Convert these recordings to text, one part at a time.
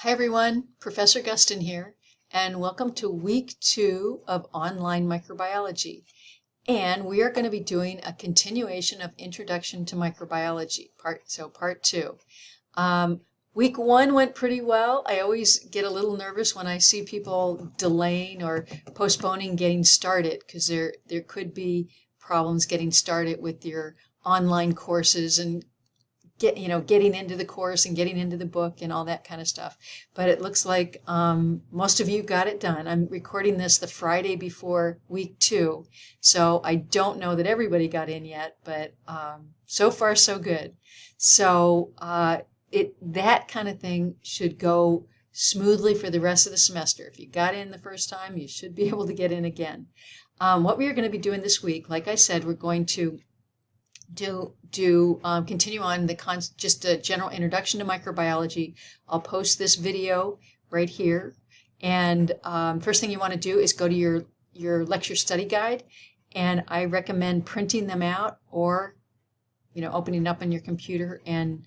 Hi everyone, Professor Gustin here, and welcome to week 2 of online microbiology. And we are going to be doing a continuation of Introduction to Microbiology, part 2. Week 1 went pretty well. I always get a little nervous when I see people delaying or postponing getting started because there could be problems getting started with your online courses and getting into the course and getting into the book and all that kind of stuff. But it looks like most of you got it done. I'm recording this the Friday before week 2, so I don't know that everybody got in yet, but so far so good. So that kind of thing should go smoothly for the rest of the semester. If you got in the first time, you should be able to get in again. What we are going to be doing this week, like I said, we're going to continue on just a general introduction to microbiology. I'll post this video right here, and first thing you want to do is go to your lecture study guide, and I recommend printing them out or opening it up on your computer and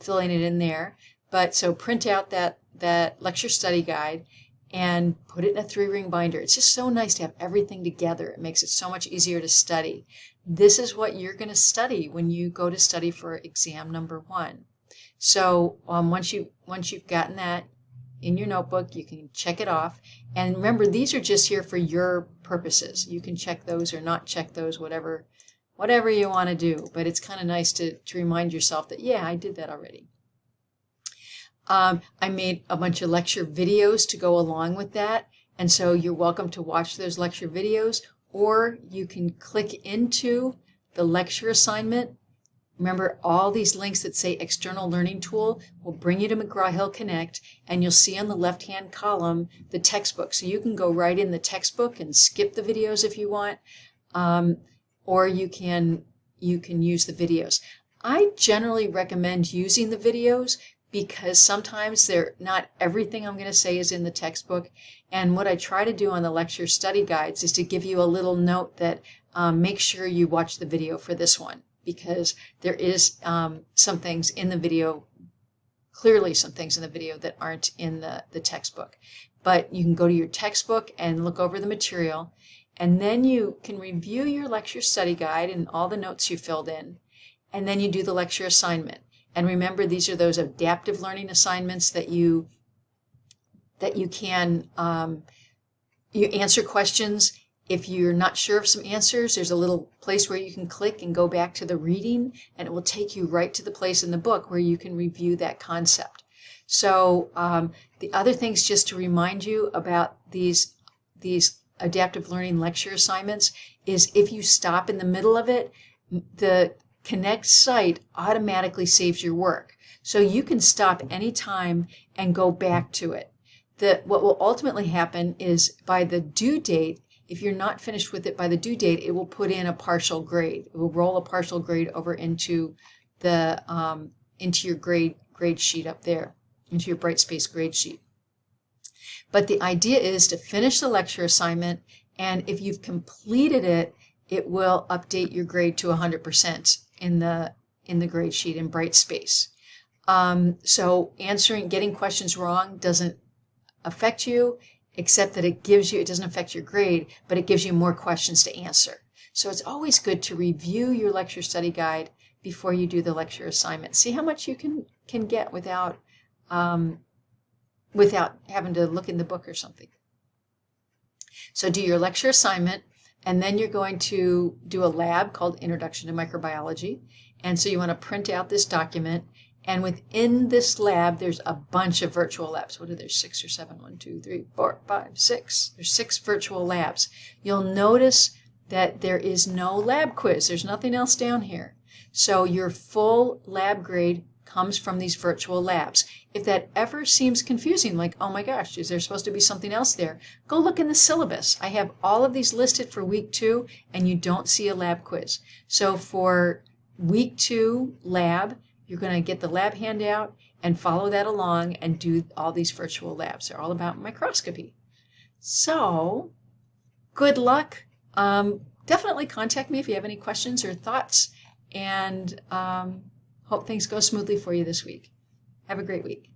filling it in there. But so print out that lecture study guide and put it in a 3-ring binder. It's just so nice to have everything together. It makes it so much easier to study. This is what you're going to study when you go to study for exam number 1. So once you've gotten that in your notebook, you can check it off. And remember, these are just here for your purposes. You can check those or not check those, whatever you want to do. But it's kind of nice to remind yourself that, yeah, I did that already. I made a bunch of lecture videos to go along with that, and so you're welcome to watch those lecture videos, or you can click into the lecture assignment. Remember, all these links that say External Learning Tool will bring you to McGraw-Hill Connect, and you'll see on the left-hand column the textbook. So you can go right in the textbook and skip the videos if you want, or you can use the videos. I generally recommend using the videos because sometimes not everything I'm going to say is in the textbook. And what I try to do on the lecture study guides is to give you a little note that make sure you watch the video for this one, because there is some things in the video, clearly some things in the video that aren't in the textbook. But you can go to your textbook and look over the material, and then you can review your lecture study guide and all the notes you filled in, and then you do the lecture assignment. And remember, these are those adaptive learning assignments that you can you answer questions. If you're not sure of some answers, there's a little place where you can click and go back to the reading, and it will take you right to the place in the book where you can review that concept. So the other things, just to remind you about these adaptive learning lecture assignments, is if you stop in the middle of it, the Connect site automatically saves your work. So you can stop anytime and go back to it. What will ultimately happen is by the due date, if you're not finished with it by the due date, it will put in a partial grade. It will roll a partial grade over into your grade sheet up there, into your Brightspace grade sheet. But the idea is to finish the lecture assignment, and if you've completed it, it will update your grade to 100% in the grade sheet in Brightspace. So getting questions wrong doesn't affect you, except that it doesn't affect your grade, but it gives you more questions to answer. So it's always good to review your lecture study guide before you do the lecture assignment. See how much you can get without having to look in the book or something. So do your lecture assignment, and then you're going to do a lab called Introduction to Microbiology. And so you want to print out this document. And within this lab, there's a bunch of virtual labs. What are there, 6 or 7? 1, 2, 3, 4, 5, 6. There's 6 virtual labs. You'll notice that there is no lab quiz. There's nothing else down here. So your full lab grade comes from these virtual labs. If that ever seems confusing, like, oh my gosh, is there supposed to be something else there? Go look in the syllabus. I have all of these listed for week 2, and you don't see a lab quiz. So for week 2 lab, you're going to get the lab handout and follow that along and do all these virtual labs. They're all about microscopy. So good luck. Definitely contact me if you have any questions or thoughts, and hope things go smoothly for you this week. Have a great week.